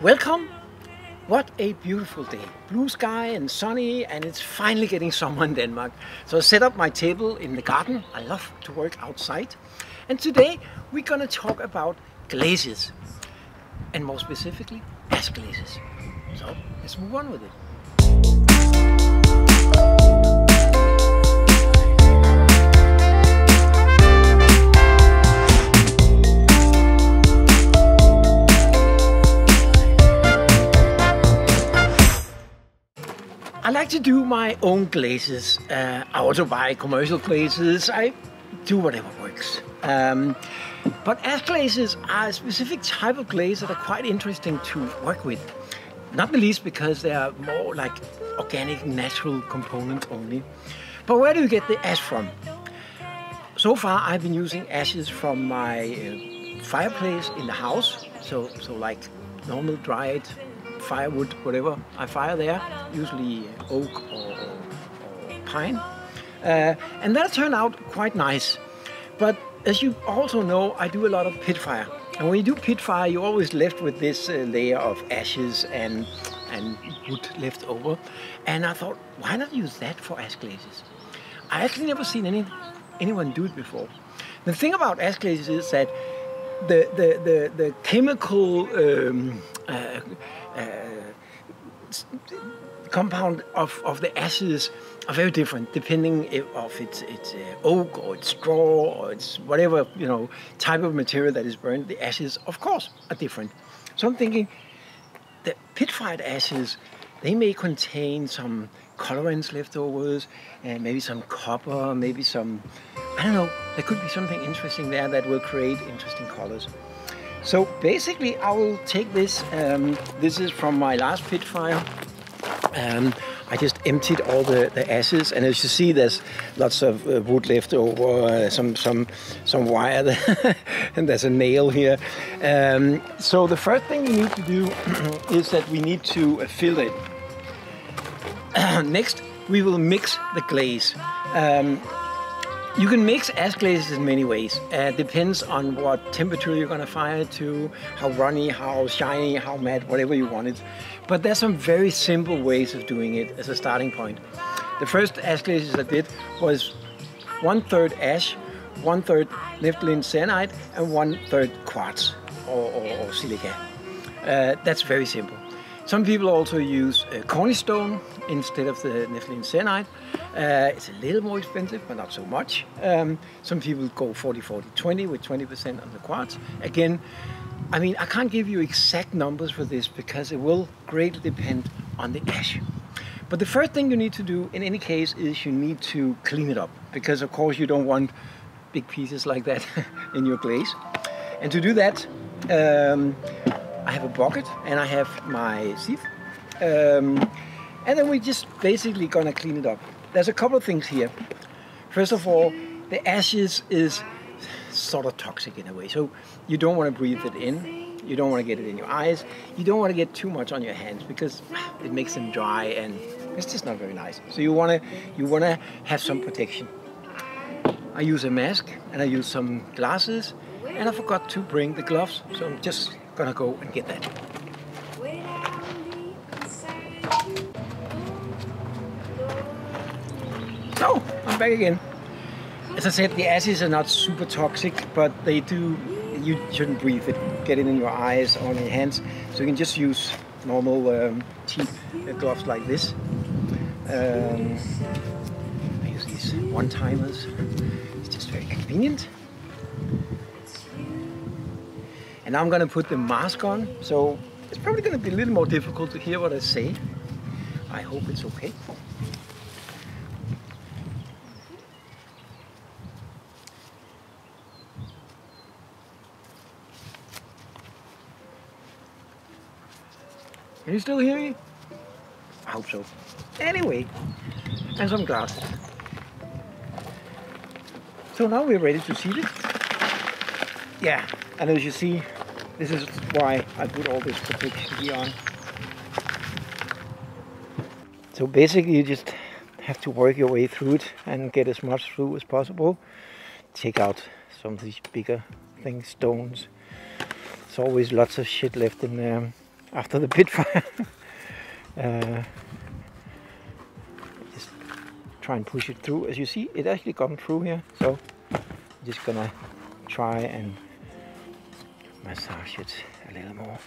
Welcome! What a beautiful day. Blue sky and sunny, and it's finally getting summer in Denmark. So I set up my table in the garden. I love to work outside. And today we're gonna talk about glazes. And more specifically, ash glazes. So let's move on with it. I like to do my own glazes. I also buy commercial glazes. I do whatever works. But ash glazes are a specific type of glaze that are quite interesting to work with. Not the least because they are more like organic, natural components only. But where do you get the ash from? So far I've been using ashes from my fireplace in the house. So like normal dried firewood, whatever I fire there, usually oak or pine. And that turned out quite nice. But as you also know, I do a lot of pitfire. And when you do pitfire, you're always left with this layer of ashes and wood left over. And I thought, why not use that for ash glazes? I actually never seen anyone do it before. The thing about ash glazes is that the chemical compound of the ashes are very different depending if it's oak or it's straw or it's whatever type of material that is burned. The ashes, of course, are different. So I'm thinking the pit-fired ashes, they may contain some colorants leftovers and maybe some copper, maybe some, I don't know, there could be something interesting there that will create interesting colors. So basically I will take this, this is from my last pit fire. I just emptied all the ashes, and as you see there's lots of wood left over, some wire there, and there's a nail here. So the first thing we need to do is that we need to fill it. Next we will mix the glaze. You can mix ash glazes in many ways. Depends on what temperature you're gonna fire it to, how runny, how shiny, how matte, whatever you want it. But there's some very simple ways of doing it as a starting point. The first ash glazes I did was 1/3 ash, 1/3 Nepheline Syenite, and 1/3 quartz or silica. That's very simple. Some people also use cornice stone instead of the Nepheline Syenite. It's a little more expensive, but not so much. Some people go 40-40-20 with 20% on the quartz. Again, I mean, I can't give you exact numbers for this because it will greatly depend on the ash. But the first thing you need to do in any case is you need to clean it up, because of course you don't want big pieces like that in your glaze. And to do that, I have a bucket and I have my Siev. And then we're just basically gonna clean it up. There's a couple of things here. First of all, the ashes is sort of toxic in a way. So you don't want to breathe it in. You don't want to get it in your eyes. You don't want to get too much on your hands because it makes them dry and it's just not very nice. So you wanna have some protection. I use a mask and I use some glasses, and I forgot to bring the gloves. So I'm just gonna go and get that. So, I'm back again. As I said, the ashes are not super toxic, but they do, you shouldn't breathe it, get it in your eyes or in your hands. So you can just use normal cheap gloves like this. I use these one-timers. It's just very convenient. And now I'm gonna put the mask on, so it's probably gonna be a little more difficult to hear what I say. I hope it's okay. Can you still hear me? I hope so. Anyway, and some glasses. So now we're ready to seal it. Yeah, and as you see, this is why I put all this protection here on. So basically you just have to work your way through it and get as much through as possible. Take out some of these bigger things, stones. There's always lots of shit left in there. after the Pitfire. Just try and push it through. As you see, it actually gone through here, so I'm just gonna try and massage it a little more.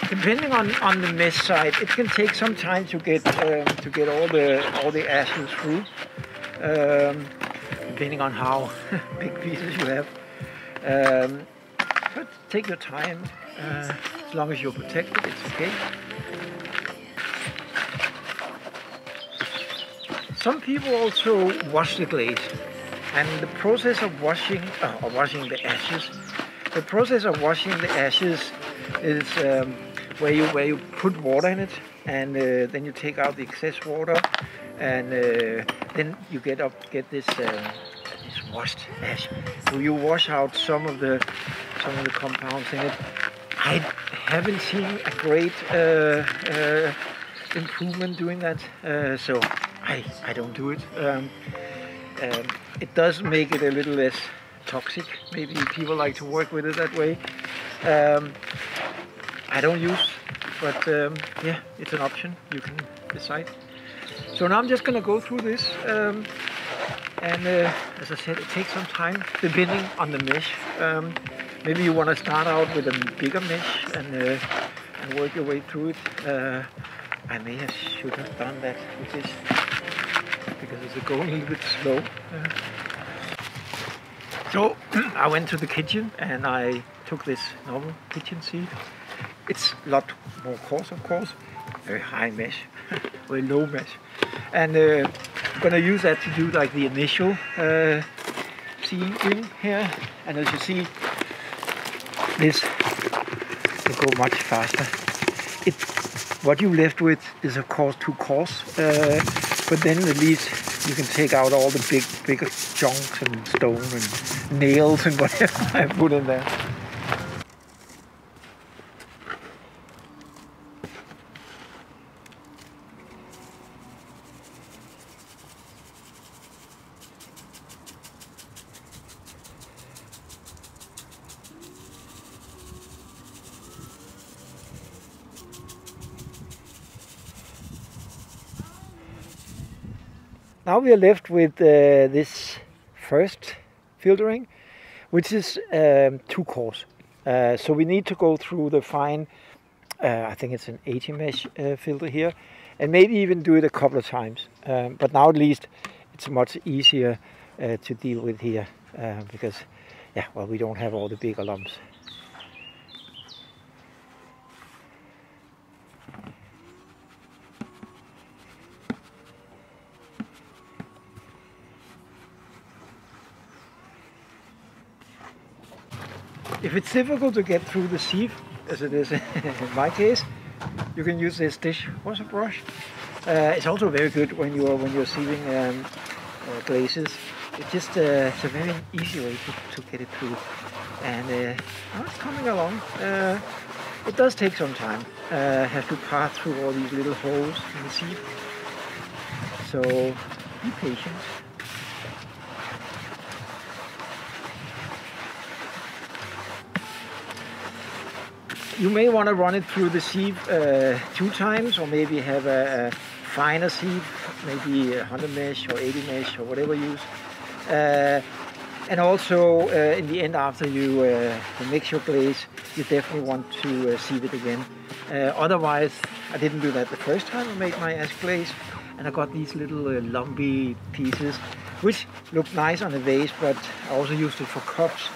Depending on the mesh side, it can take some time to get all the ashes through. Depending on how big pieces you have. But take your time. As long as you're protected, it's okay. Some people also wash the glaze, and the process of washing the ashes. The process of washing the ashes is where you put water in it, and then you take out the excess water, and then you get this washed ash. So you wash out some of the compounds in it. I haven't seen a great improvement doing that, so I don't do it. It does make it a little less toxic. Maybe people like to work with it that way. I don't use, but yeah, it's an option. You can decide. So now I'm just gonna go through this, and as I said, it takes some time depending on the mesh. Maybe you want to start out with a bigger mesh and work your way through it. I should have done that with this because it's going a little bit slow. So I went to the kitchen and I took this normal kitchen sieve. It's a lot more coarse, of course, very high mesh, very low mesh. And I'm gonna use that to do like the initial seeing in here. And as you see, this will go much faster. What you're left with is of course too coarse, but then at least you can take out all the bigger chunks and stone and nails and whatever I put in there. Now we are left with this first filtering, which is too coarse. So we need to go through the fine, I think it's an 80 mesh filter here, and maybe even do it a couple of times. But now at least it's much easier to deal with here because, yeah, well, we don't have all the bigger lumps. If it's difficult to get through the sieve, as it is in my case, you can use this dishwasher brush. It's also very good when you're sieving glazes. It's just it's a very easy way to get it through, and it's coming along. It does take some time. Have to pass through all these little holes in the sieve, so be patient. You may want to run it through the sieve 2 times, or maybe have a finer sieve, maybe 100 mesh or 80 mesh or whatever you use. And also in the end, after you mix your glaze, you definitely want to sieve it again. Otherwise, I didn't do that the first time I made my ash glaze, and I got these little lumpy pieces, which look nice on a vase, but I also used it for cups,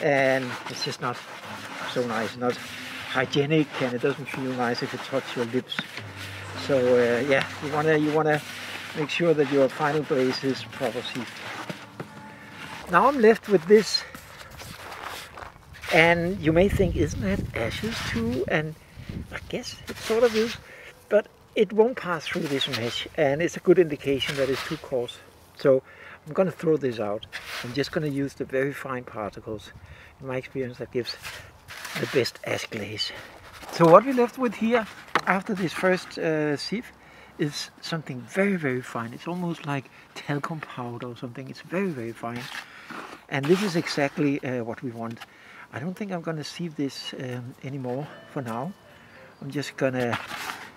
and it's just not so nice, not hygienic, and it doesn't feel nice if it touches your lips. So yeah, you wanna make sure that your final glaze is proper sieved. Now I'm left with this, and you may think, isn't that ashes too? And I guess it sort of is, but it won't pass through this mesh, and it's a good indication that it's too coarse. So I'm gonna throw this out. I'm just gonna use the very fine particles. In my experience, that gives the best ash glaze. So what we're left with here after this first sieve is something very, very fine. It's almost like talcum powder or something. It's very, very fine. And this is exactly what we want. I don't think I'm going to sieve this anymore for now. I'm just going to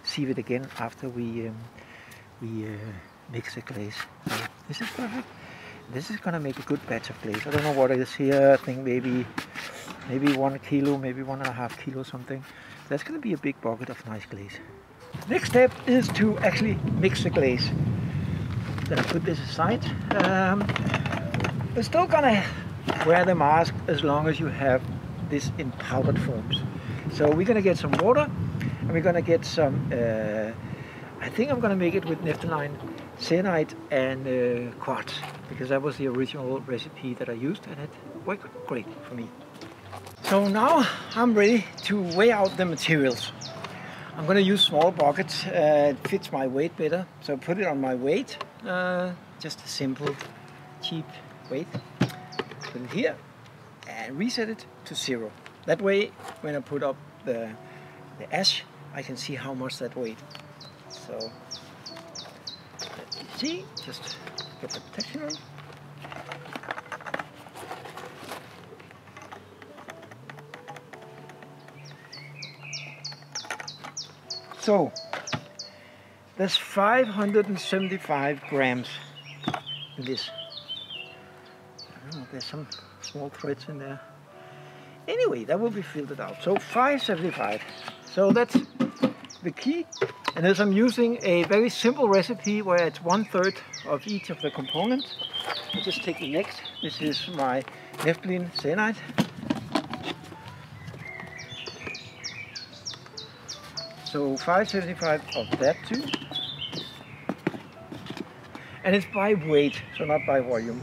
sieve it again after we mix the glaze. So this is perfect. This is going to make a good batch of glaze. I don't know what it is here. I think maybe 1 kilo, maybe 1.5 kilo something. That's going to be a big bucket of nice glaze. Next step is to actually mix the glaze. Then I put this aside. We're still going to wear the mask as long as you have this in powdered forms. So we're going to get some water, and we're going to get some, I think I'm going to make it with Nepheline Syenite and Quartz, because that was the original recipe that I used, and it worked great for me. So now I'm ready to weigh out the materials. I'm going to use small buckets. It fits my weight better, so put it on my weight. Just a simple, cheap weight. Put it here and reset it to 0. That way, when I put up the ash, I can see how much that weight. So, let me see. Just get the protection on. So, there's 575 grams in this. I don't know, there's some small threads in there. Anyway, that will be filtered out. So 575. So that's the key. And as I'm using a very simple recipe where it's 1/3 of each of the components, I'll just take the next. This is my Nepheline Syenite. So 575 of that too. And it's by weight, so not by volume.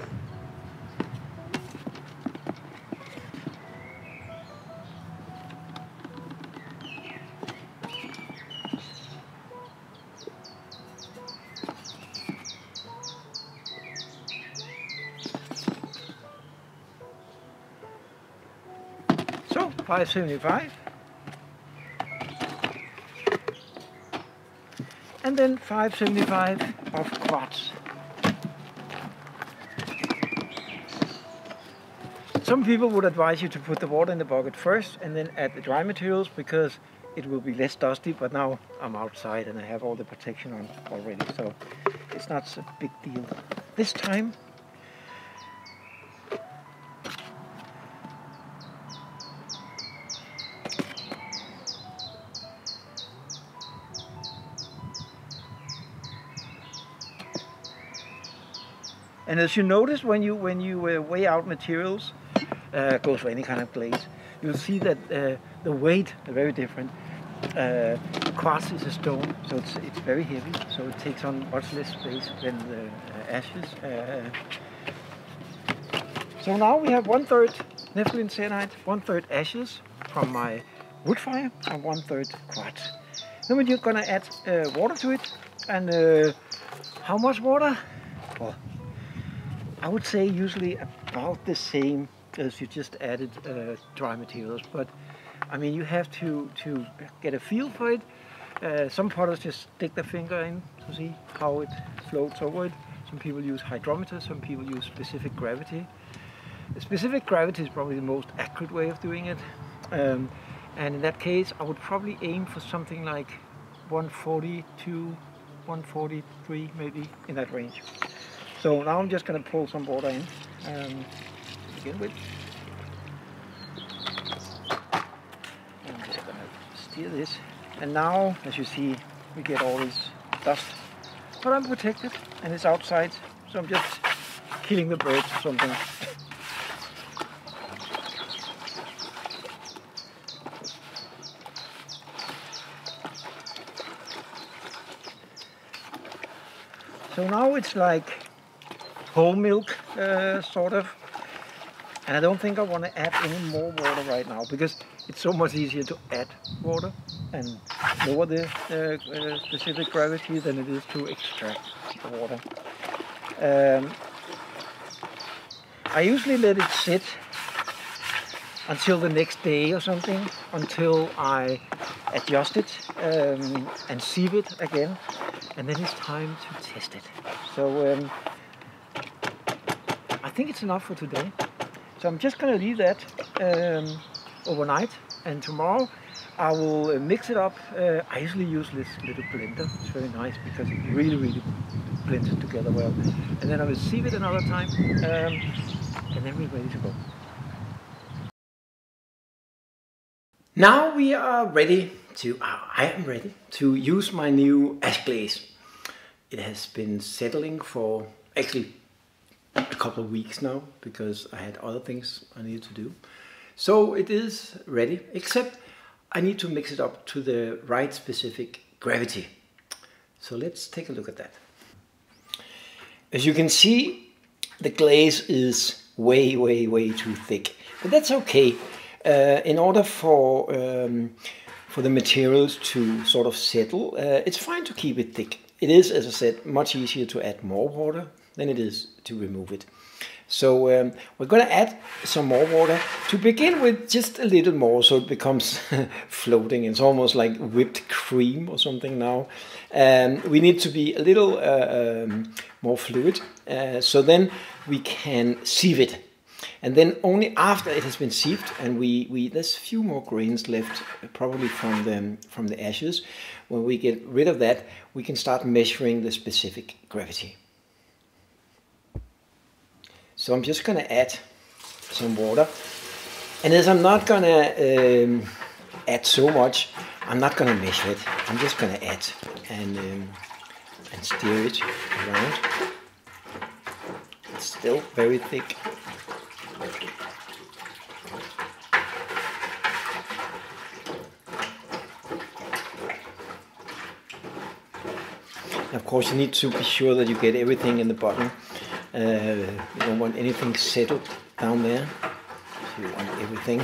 So 575. And then 575 of Quartz. Some people would advise you to put the water in the bucket first and then add the dry materials, because it will be less dusty, but now I'm outside and I have all the protection on already, so it's not such a big deal this time. And as you notice when you weigh out materials, goes for any kind of glaze, you'll see that the weight are very different. Quartz is a stone, so it's very heavy, so it takes on much less space than the ashes. So now we have 1/3 Nepheline Syenite, 1/3 ashes from my wood fire, and 1/3 quartz. Then we're just gonna add water to it, and how much water? Well, I would say usually about the same as you just added dry materials, but I mean, you have to get a feel for it. Some potters just stick their finger in to see how it floats over it. Some people use hydrometers, some people use specific gravity. The specific gravity is probably the most accurate way of doing it. And in that case, I would probably aim for something like 142, 143, maybe in that range. So now I'm just going to pull some water in to begin with. I'm just going to steer this. And now, as you see, we get all this dust. But I'm protected and it's outside, so I'm just killing the birds or something. So now it's like whole milk, sort of. And I don't think I want to add any more water right now, because it's so much easier to add water and lower the specific gravity than it is to extract the water. I usually let it sit until the next day or something, until I adjust it and sieve it again. and then it's time to test it. So I think it's enough for today. So I'm just going to leave that overnight, and tomorrow I will mix it up. I usually use this little blender. It's very nice because it really blends it together well. And then I will sieve it another time, and then we're ready to go. Now we are ready to, I am ready to use my new ash glaze. It has been settling for actually a couple of weeks now because I had other things I needed to do. So it is ready, except I need to mix it up to the right specific gravity. So let's take a look at that. As you can see, the glaze is way too thick, but that's okay. In order for the materials to sort of settle, it's fine to keep it thick. It is, as I said, much easier to add more water than it is to remove it. So we're going to add some more water to begin with, just a little more, so it becomes floating. It's almost like whipped cream or something now. We need to be a little more fluid, so then we can sieve it. And then only after it has been sieved, and there's a few more grains left, probably from the ashes. When we get rid of that, we can start measuring the specific gravity. So I'm just going to add some water, and as I'm not going to add so much, I'm not going to measure it. I'm just going to add and stir it around. It's still very thick. Of course, you need to be sure that you get everything in the bottom. You don't want anything settled down there. So you want everything.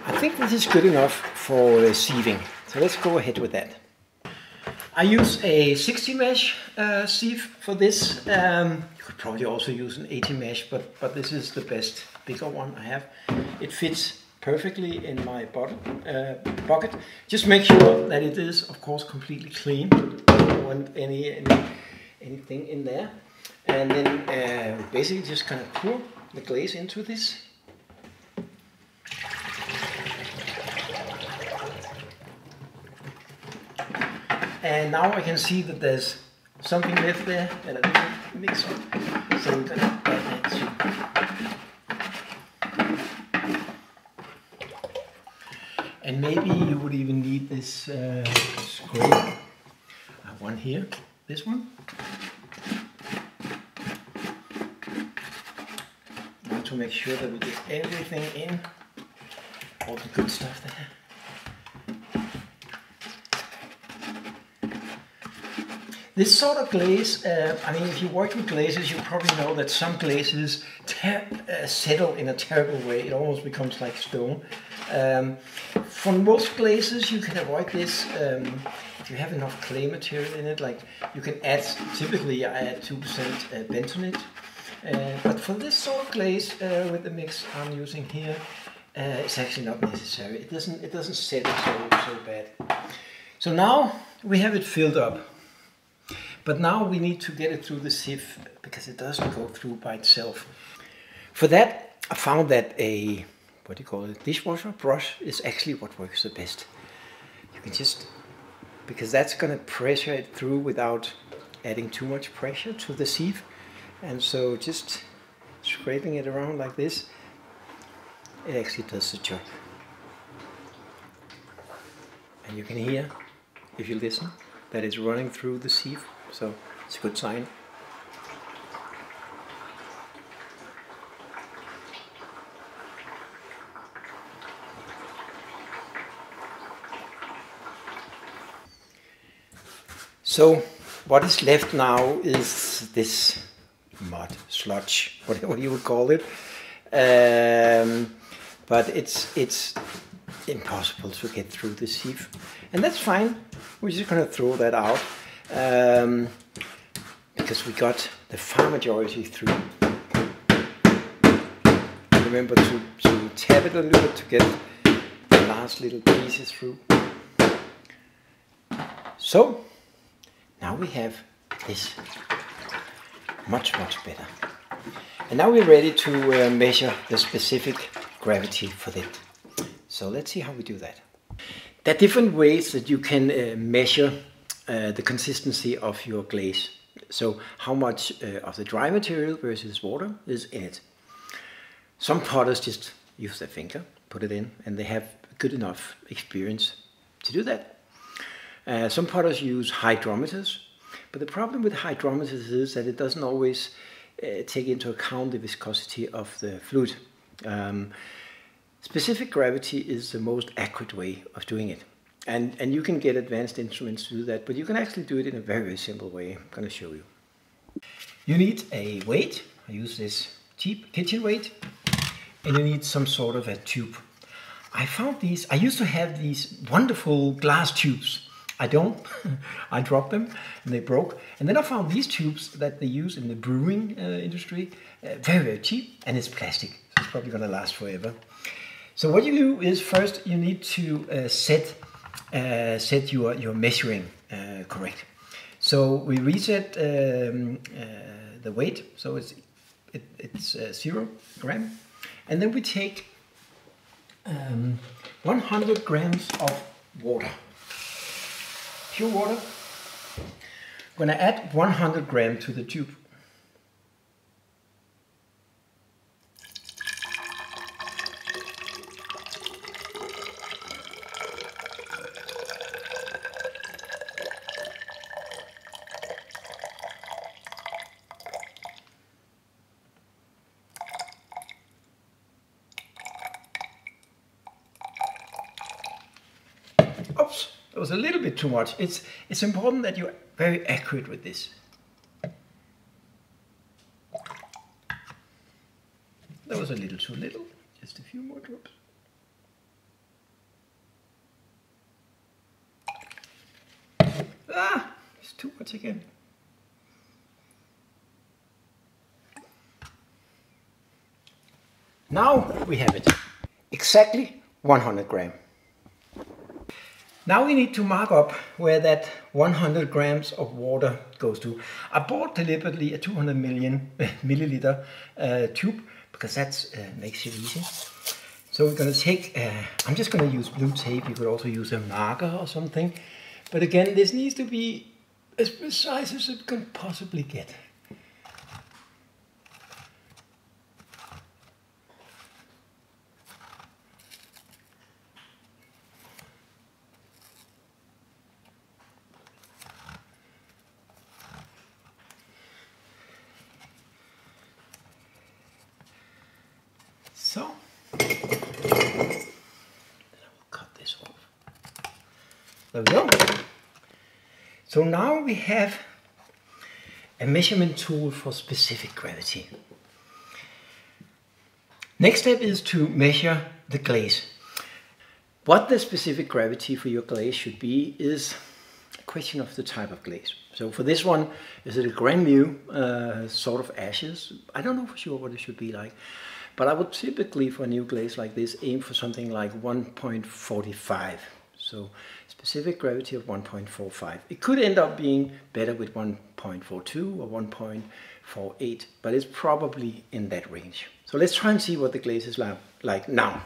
I think this is good enough for sieving. So let's go ahead with that. I use a 60 mesh sieve for this. You could probably also use an 80 mesh, but this is the best, bigger one I have. It fits perfectly in my bucket. Just make sure that it is, of course, completely clean. I don't want anything in there. And then basically just kind of pour the glaze into this. And now I can see that there's something left there that I didn't mix up. So we're gonna add that too. And maybe you would even need this scraper. I have one here, this one. I want to make sure that we get everything in, all the good stuff there. This sort of glaze, I mean, if you work with glazes, you probably know that some glazes settle in a terrible way. It almost becomes like stone. For most glazes, you can avoid this if you have enough clay material in it. Like you can add, typically I add 2% bentonite. But for this sort of glaze, with the mix I'm using here, it's actually not necessary. It doesn't settle so bad. So now we have it filled up. But now we need to get it through the sieve because it doesn't go through by itself. For that, I found that a, what do you call it, dishwasher brush is actually what works the best. You can just, because that's going to pressure it through without adding too much pressure to the sieve. And so just scraping it around like this, it actually does the job. And you can hear, if you listen, that it's running through the sieve. So it's a good sign. So what is left now is this mud, sludge, whatever you would call it. But it's impossible to get through the sieve. And that's fine. We're just going to throw that out. Because we got the far majority through. Remember to tap it a little bit to get the last little pieces through. So now we have this much better. And now we're ready to measure the specific gravity for it. So let's see how we do that. There are different ways that you can measure the consistency of your glaze. So how much of the dry material versus water is in it. Some potters just use their finger, put it in, and they have good enough experience to do that. Some potters use hydrometers, but the problem with hydrometers is that it doesn't always take into account the viscosity of the fluid. Specific gravity is the most accurate way of doing it. And you can get advanced instruments to do that, but you can actually do it in a very simple way. I'm going to show you. You need a weight. I use this cheap kitchen weight. And you need some sort of a tube. I found these, I used to have these wonderful glass tubes. I don't, I dropped them and they broke. And then I found these tubes that they use in the brewing industry, very cheap, and it's plastic. So it's probably going to last forever. So what you do is first you need to set your measuring correct. So we reset the weight, so it's 0 gram. And then we take 100 grams of water, pure water. I'm going to add 100 grams to the tube. Oops, that was a little bit too much. It's important that you're very accurate with this. That was a little too little. Just a few more drops. Ah, it's too much again. Now we have it. Exactly 100 grams. Now we need to mark up where that 100 grams of water goes to. I bought deliberately a 200 milliliter tube because that makes it easy. So we're going to take, I'm just going to use blue tape. You could also use a marker or something. But again, this needs to be as precise as it can possibly get. So, then I will cut this off. There we go. So now we have a measurement tool for specific gravity. Next step is to measure the glaze. What the specific gravity for your glaze should be is a question of the type of glaze. So for this one, is it a grand new sort of ashes? I don't know for sure what it should be like. But I would typically, for a new glaze like this, aim for something like 1.45. So specific gravity of 1.45. It could end up being better with 1.42 or 1.48, but it's probably in that range. So let's try and see what the glaze is like now.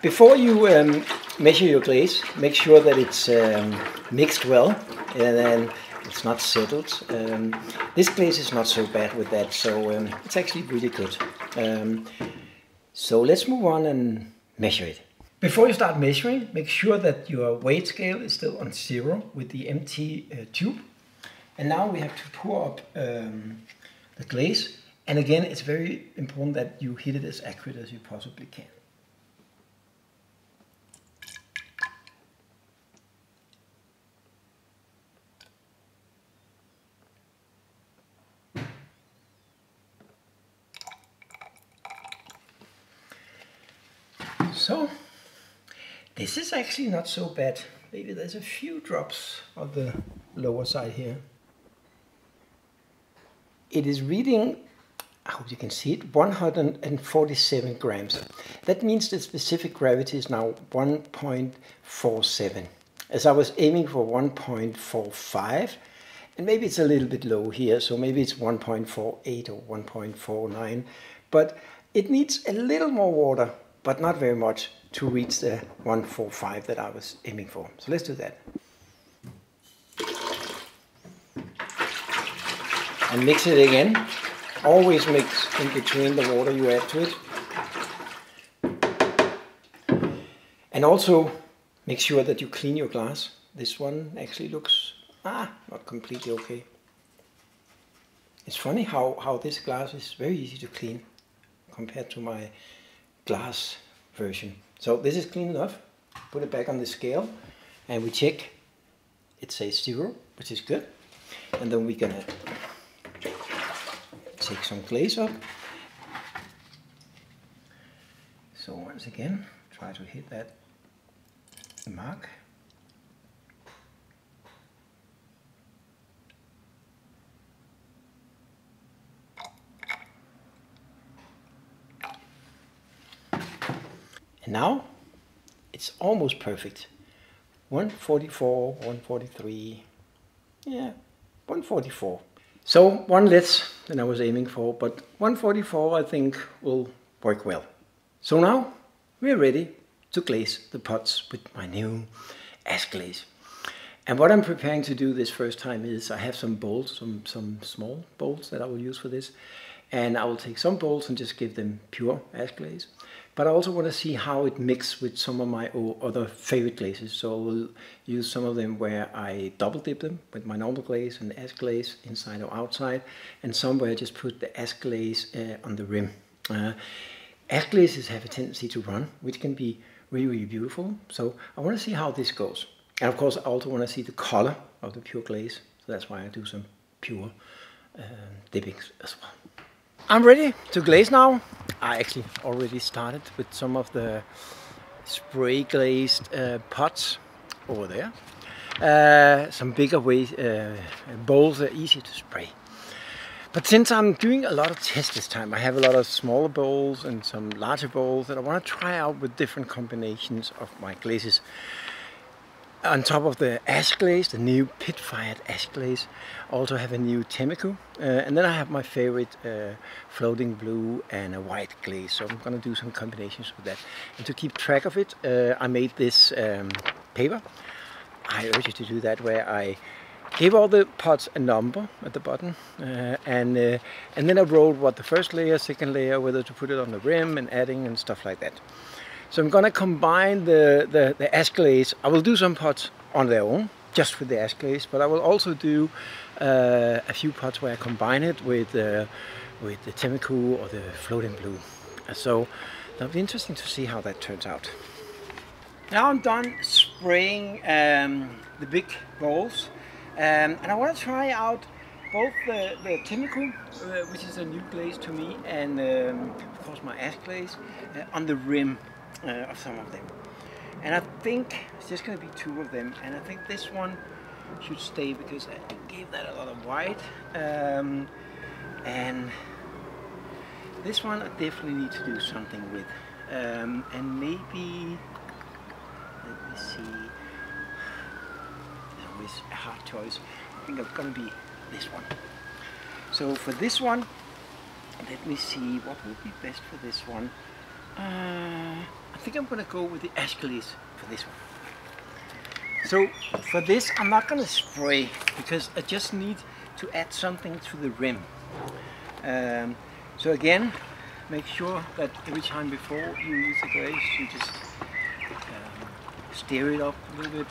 Before you measure your glaze, make sure that it's mixed well and then it's not settled. This glaze is not so bad with that, so it's actually really good. So let's move on and measure it. Before you start measuring, make sure that your weight scale is still on 0 with the empty tube. And now we have to pour up the glaze. And again, it's very important that you hit it as accurate as you possibly can. So, this is actually not so bad. Maybe there's a few drops on the lower side here. It is reading I hope you can see it, 147 grams. That means the specific gravity is now 1.47. As I was aiming for 1.45, and maybe it's a little bit low here, so maybe it's 1.48 or 1.49, but it needs a little more water, but not very much, to reach the 145 that I was aiming for. So let's do that. And mix it again. Always mix in between the water you add to it. And also make sure that you clean your glass. This one actually looks not completely okay. It's funny how this glass is very easy to clean compared to my glass version. So this is clean enough. Put it back on the scale and we check. It says 0, which is good. And then we're gonna take some glaze up. So once again, try to hit that mark. And now it's almost perfect. 144, 143, yeah, 144. So one less than I was aiming for, but 144 I think will work well. So now we're ready to glaze the pots with my new ash glaze. And what I'm preparing to do this first time is I have some bowls, some small bowls that I will use for this. And I will take some bowls and just give them pure ash glaze. But I also want to see how it mixes with some of my other favorite glazes. So I will use some of them where I double dip them with my normal glaze and ash glaze inside or outside. And some where I just put the ash glaze on the rim. Ash glazes have a tendency to run, which can be really, really beautiful. So I want to see how this goes. And of course I also want to see the color of the pure glaze. So that's why I do some pure dippings as well. I'm ready to glaze now. I actually already started with some of the spray glazed pots over there. Some bigger bowls are easy to spray. But since I'm doing a lot of tests this time, I have a lot of smaller bowls and some larger bowls that I want to try out with different combinations of my glazes. On top of the ash glaze, the new Pitfire ash glaze, I also have a new Temeko, and then I have my favorite floating blue and a white glaze. So I'm going to do some combinations with that. And to keep track of it, I made this paper. I urge you to do that, where I gave all the pots a number at the bottom, and then I wrote what the first layer, second layer, whether to put it on the rim and adding and stuff like that. So I'm going to combine the ash glaze. I will do some pots on their own, just with the ash glaze, but I will also do a few pots where I combine it with the Temeko or the floating blue. So that'll be interesting to see how that turns out. Now I'm done spraying the big bowls, and I want to try out both the Temeko, which is a new glaze to me, and of course my ash glaze on the rim of some of them. And I think it's just going to be 2 of them, and I think this one should stay because I gave that a lot of white, and this one I definitely need to do something with, and maybe, let me see, it's always a hard choice. I think it's going to be this one. So for this one, let me see what would be best for this one. I think I'm going to go with the ash glaze for this one. So for this I'm not going to spray because I just need to add something to the rim. So again, make sure that every time before you use the glaze you just stir it up a little bit.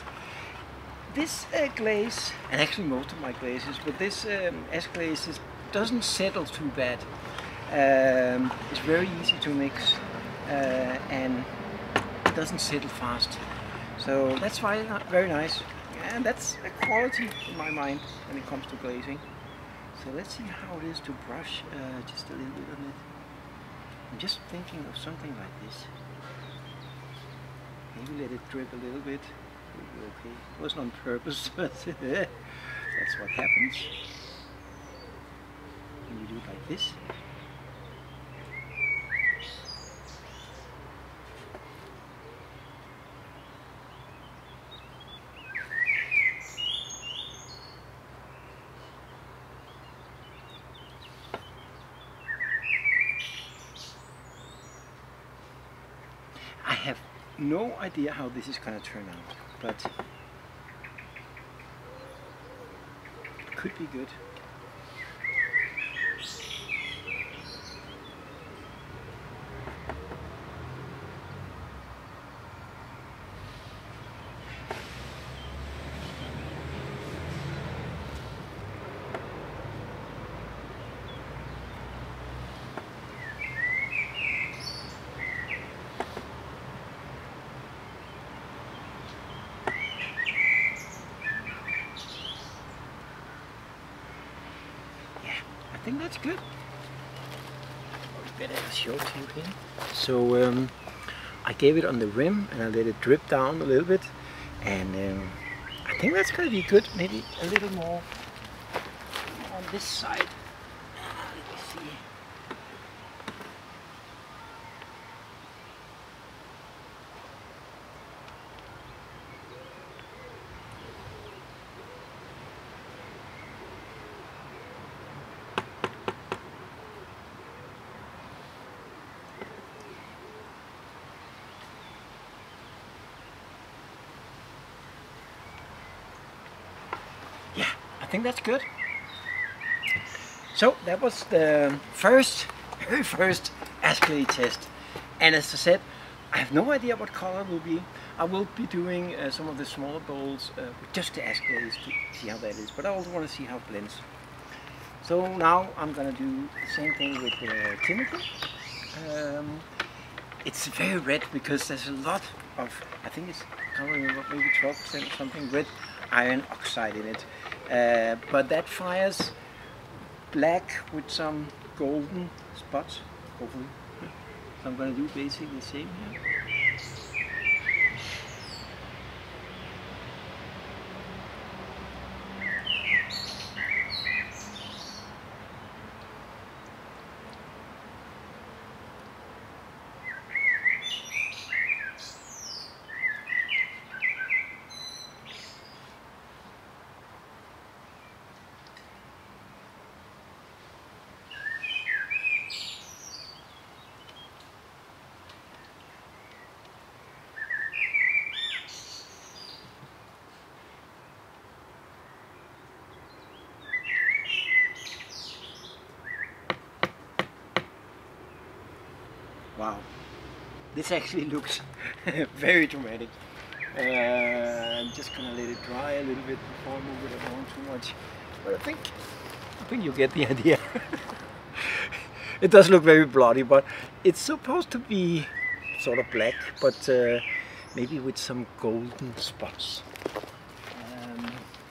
This glaze, and actually most of my glazes, but this ash glaze doesn't settle too bad. It's very easy to mix. And it doesn't settle fast, so that's why it's not very nice, and that's a quality in my mind when it comes to glazing. So let's see how it is to brush just a little bit on it. I'm just thinking of something like this. Maybe let it drip a little bit. It'll be okay. It wasn't on purpose, but that's what happens when you do it like this. have no idea how this is going to turn out, but it could be good. I think that's good. Better show to you here. So I gave it on the rim and I let it drip down a little bit, and I think that's going to be good. Maybe a little more on this side. Let me see. Yeah, I think that's good. So that was the very first glaze test, and as I said, I have no idea what color it will be. I will be doing some of the smaller bowls with just the glaze to see how that is, but I also want to see how it blends. So now I'm going to do the same thing with the chemical. It's very red because there's a lot of, I think it's, I can't remember, maybe 12% or something red iron oxide in it. But that fires black with some golden spots, hopefully. So I'm going to do basically the same here. Wow, this actually looks very dramatic. I'm just gonna let it dry a little bit before I move it around too much. But I think you get the idea. It does look very bloody, but it's supposed to be sort of black, but maybe with some golden spots.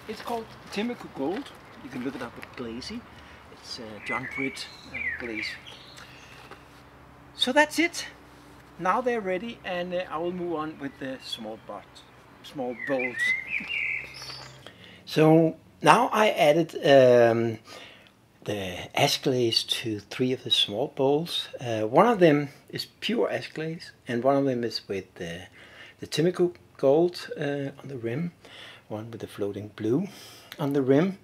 It's called Timothy Gold. You can look it up at Glazes. It's John Britt glaze. So that's it. Now they're ready, and I will move on with the small bowls. So now I added the ash glaze to 3 of the small bowls. One of them is pure ash glaze, and one of them is with the Timothy Gold on the rim, one with the floating blue on the rim,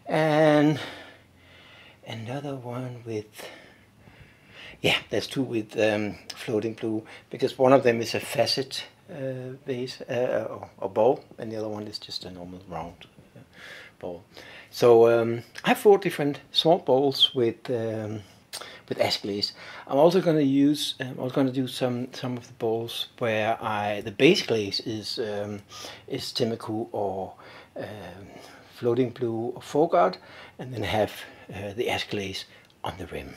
and another one with, yeah, there's 2 with floating blue, because one of them is a facet base or bowl, and the other one is just a normal round bowl. So I have 4 different small bowls with ash glaze. I'm also going to use, I was going to do some of the bowls where the base glaze is Timothy or floating blue or Fogart, and then have the ash glaze on the rim.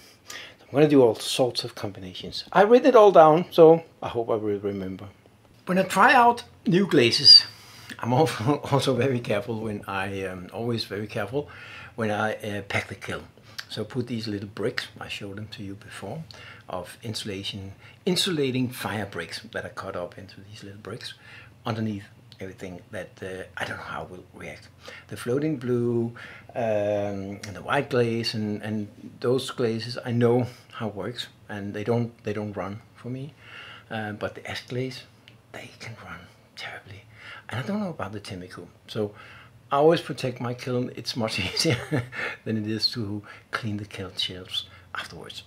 I'm going to do all sorts of combinations. I written it all down, so I hope I will remember. When I try out new glazes, I'm also very careful when always very careful when I pack the kiln. So I put these little bricks, I showed them to you before, of insulating fire bricks that are cut up into these little bricks underneath everything that I don't know how it will react. The floating blue and the white glaze and those glazes, I know how it works, and they don't run for me. But the ash glaze, they can run terribly. And I don't know about the Timothy. So I always protect my kiln. It's much easier than it is to clean the kiln shelves afterwards.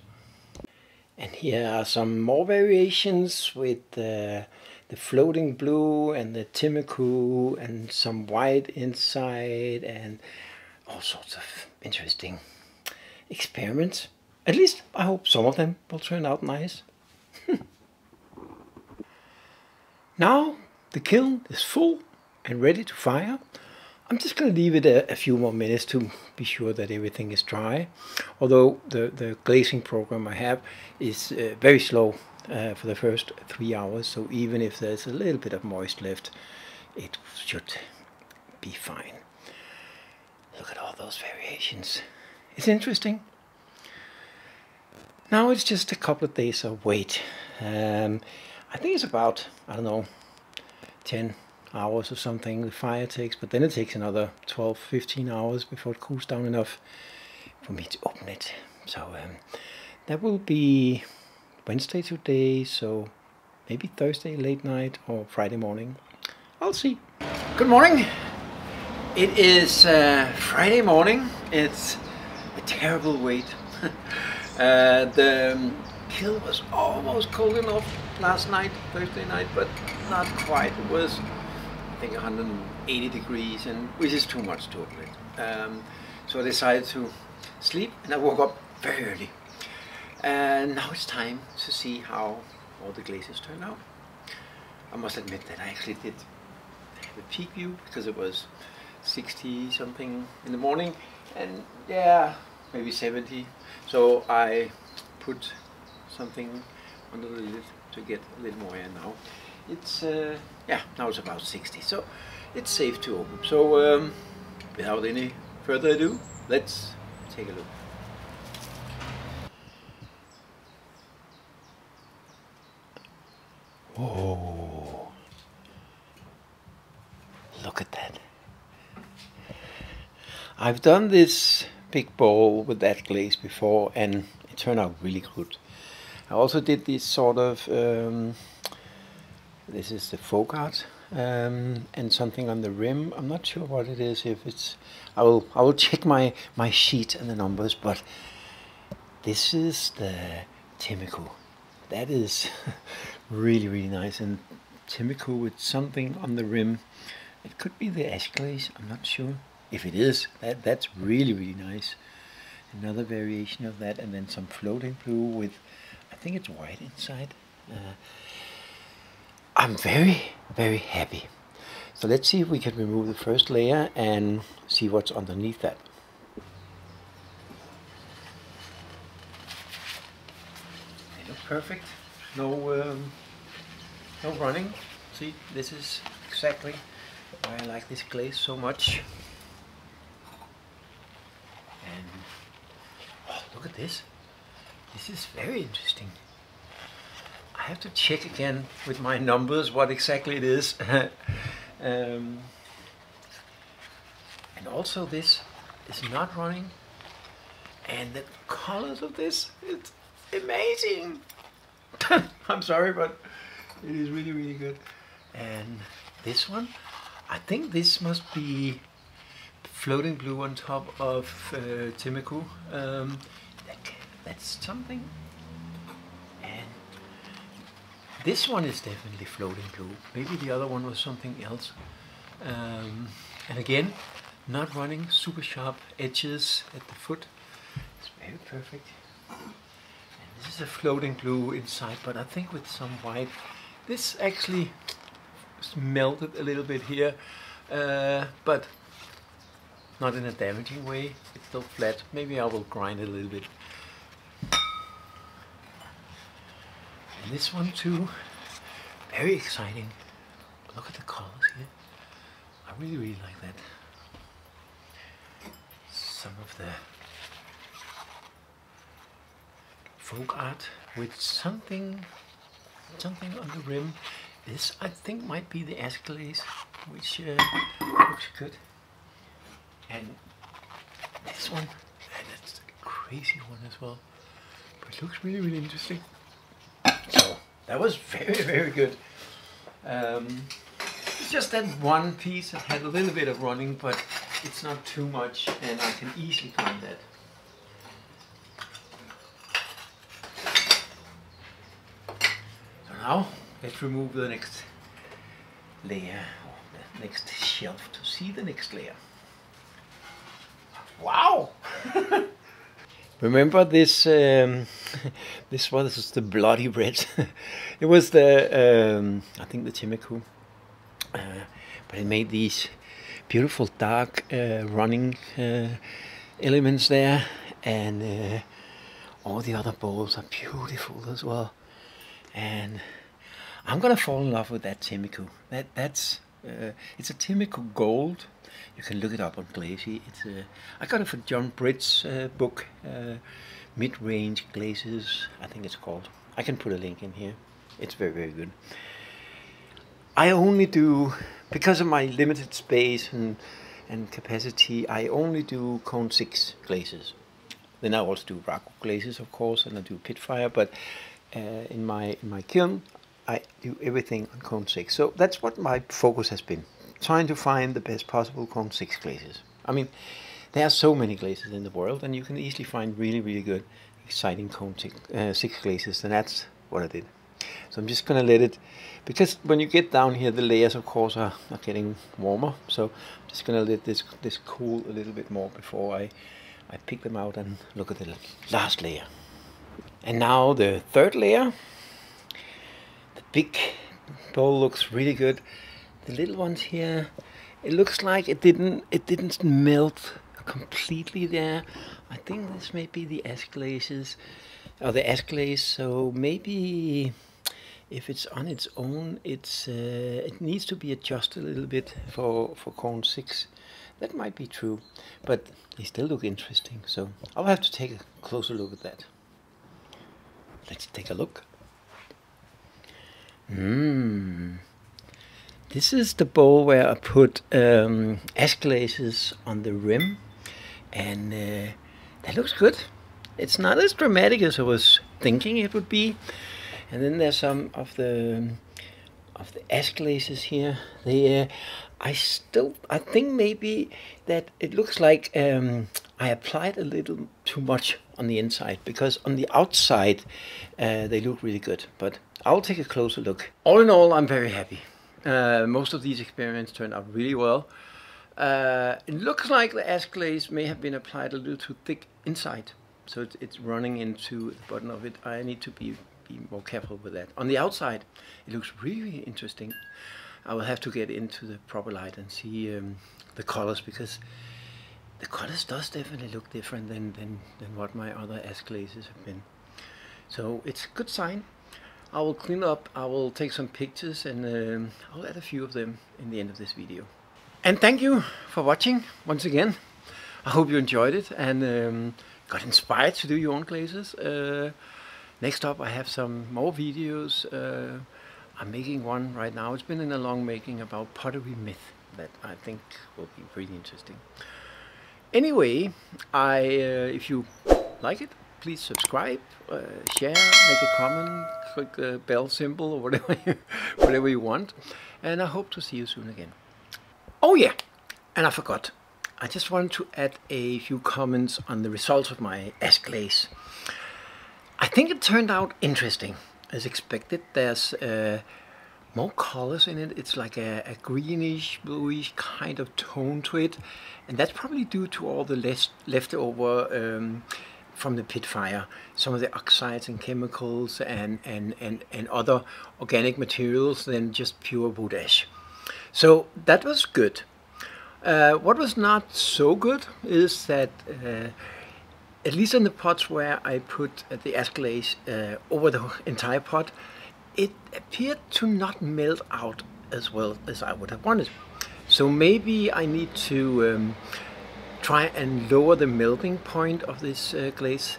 And here are some more variations with the floating blue and the Timuku and some white inside and all sorts of interesting experiments. At least I hope some of them will turn out nice. Now the kiln is full and ready to fire. I'm just going to leave it a few more minutes to be sure that everything is dry. Although the glazing program I have is very slow for the first 3 hours, so even if there's a little bit of moist left, it should be fine. Look at all those variations. It's interesting. Now it's just a couple of days of wait. I think it's about, I don't know, 10 hours or something the fire takes, but then it takes another 12-15 hours before it cools down enough for me to open it. So that will be Wednesday today, so maybe Thursday late night or Friday morning. I'll see. Good morning. It is Friday morning. It's a terrible wait. The kiln was almost cold enough last night, Thursday night, but not quite. It was, I think, 180 degrees, and which is too much to open it. So I decided to sleep, and I woke up very early. And now it's time to see how all the glazes turned out. I must admit that I actually did have a peak view because it was 60 something in the morning, and yeah, maybe 70. So I put something under the lid to get a little more air now. It's yeah, now it's about 60, so it's safe to open. So without any further ado, let's take a look. Whoa, look at that. I've done this big bowl with that glaze before, and it turned out really good. I also did this sort of, this is the folk art, and something on the rim. I'm not sure what it is, if it's, I will check my sheet and the numbers, but this is the Timuku. That is really, really nice, and Timuku with something on the rim. It could be the ash glaze, I'm not sure. If it is, that's really, really nice. Another variation of that, and then some floating blue with, I think it's white inside. I'm very, very happy. So let's see if we can remove the first layer and see what's underneath that. They look perfect. No running. See, this is exactly why I like this glaze so much. And oh, look at this. This is very interesting. I have to check again with my numbers what exactly it is. And also this is not running. And the colors of this, it's amazing. I'm sorry, but it is really, really good. And this one, I think this must be floating blue on top of Timuku. That's something. And this one is definitely floating blue. Maybe the other one was something else. And again, not running, super sharp edges at the foot. It's very perfect. And this is a floating blue inside, but I think with some white. This actually melted a little bit here, but not in a damaging way. It's still flat. Maybe I will grind it a little bit. And this one too, very exciting. Look at the colors here. I really, really like that. Some of the folk art with something on the rim. This I think might be the ash glaze, which looks good. And this one, that's a crazy one as well. But it looks really, really interesting. So that was very, very good. It's just that one piece that had a little bit of running, but it's not too much, and I can easily find that. Now let's remove the next layer, or the next shelf, to see the next layer. Wow! Remember this? This was the bloody red. It was the I think the Timicu, but it made these beautiful dark running elements there, and all the other bowls are beautiful as well. And I'm gonna fall in love with that Timicu. That's it's a Timicu Gold. You can look it up on Glazes. I got it for John Britt's book, Mid-Range Glazes, I think it's called. I can put a link in here. It's very, very good. I only do, because of my limited space and capacity, I only do cone 6 glazes. Then I also do Raku glazes, of course, and I do Pitfire, but in my kiln, I do everything on cone 6. So that's what my focus has been, trying to find the best possible cone 6 glazes. I mean, there are so many glazes in the world, and you can easily find really, really good, exciting cone 6 glazes, and that's what I did. So I'm just going to let it, because when you get down here, the layers, of course, are getting warmer. So I'm just going to let this cool a little bit more before I pick them out and look at the last layer. And now the third layer. The big bowl looks really good. The little ones here, it looks like it didn't melt completely there. I think this may be the ash glazes, or the ash glaze. So maybe if it's on its own, it needs to be adjusted a little bit for cone 6. That might be true, but they still look interesting. So I'll have to take a closer look at that. Let's take a look. This is the bowl where I put ash glazes on the rim, and that looks good. It's not as dramatic as I was thinking it would be. And then there's some of the ash glazes here. I think maybe that it looks like I applied a little too much on the inside, because on the outside they look really good. But I'll take a closer look. All in all, I'm very happy. Most of these experiments turned out really well. It looks like the ash glaze may have been applied a little too thick inside, so it's running into the bottom of it. I need to be more careful with that. On the outside, it looks really interesting. I will have to get into the proper light and see the colors, because the colors does definitely look different than what my other ash glazes have been. So it's a good sign. I will clean up, I will take some pictures, and I'll add a few of them in the end of this video. And thank you for watching once again. I hope you enjoyed it and got inspired to do your own glazes. Next up, I have some more videos. I'm making one right now. It's been in a long making about pottery myth that I think will be pretty interesting. Anyway, if you like it, please subscribe, share, make a comment, click the bell symbol, or whatever you want. And I hope to see you soon again. Oh yeah, and I forgot. I just wanted to add a few comments on the results of my ash glaze. I think it turned out interesting, as expected. There's more colors in it. It's like a greenish, bluish kind of tone to it, and that's probably due to all the leftover from the Pitfire, some of the oxides and chemicals and other organic materials than just pure wood ash. So that was good. What was not so good is that at least in the pots where I put the ash glaze over the entire pot, it appeared to not melt out as well as I would have wanted. So maybe I need to try and lower the melting point of this glaze.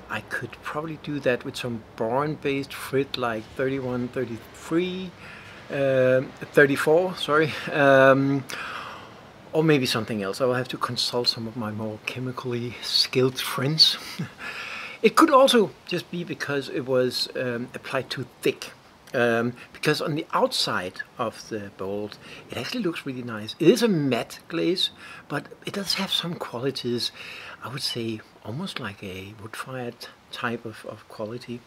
I could probably do that with some boron-based frit like 31, 33, 34, sorry. Or maybe something else. I will have to consult some of my more chemically skilled friends. It could also just be because it was applied too thick. Because on the outside of the bowl, it actually looks really nice. It is a matte glaze, but it does have some qualities, I would say, almost like a wood-fired type of quality.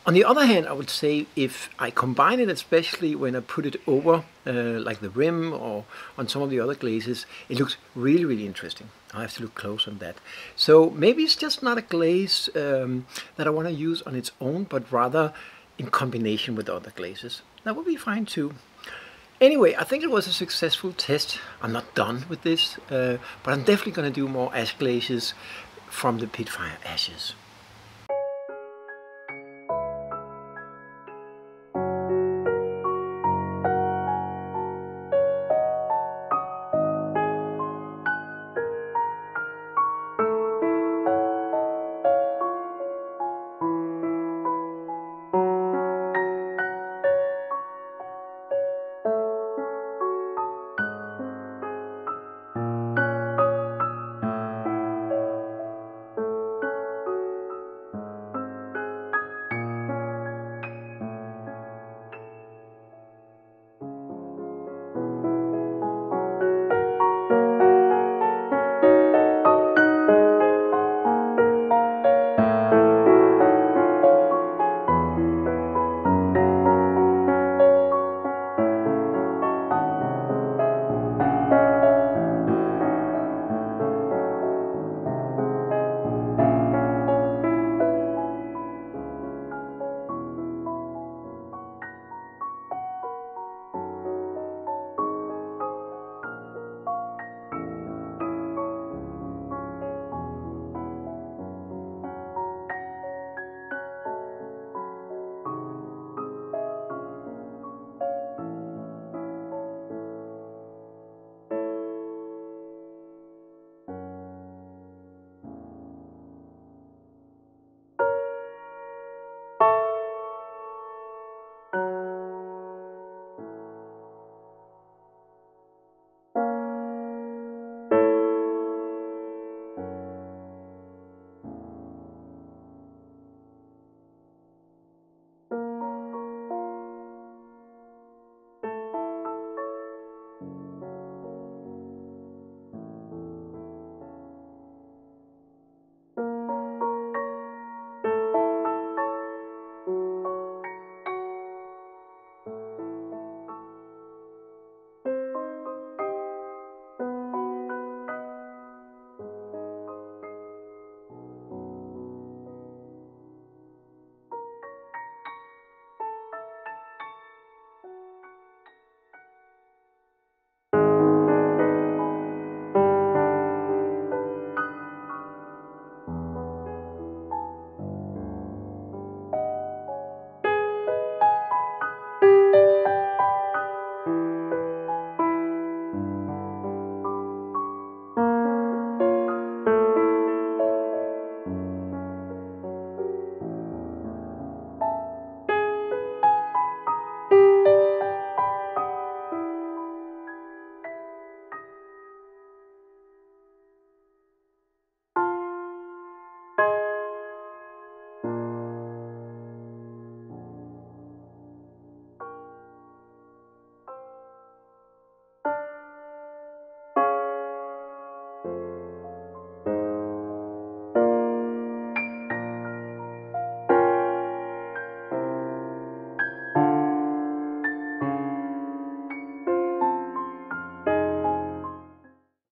On the other hand, I would say if I combine it, especially when I put it over like the rim or on some of the other glazes, it looks really, really interesting. I have to look close on that. So maybe it's just not a glaze that I want to use on its own, but rather in combination with other glazes. That would be fine too. Anyway, I think it was a successful test. I'm not done with this, but I'm definitely going to do more ash glazes from the Pitfire ashes.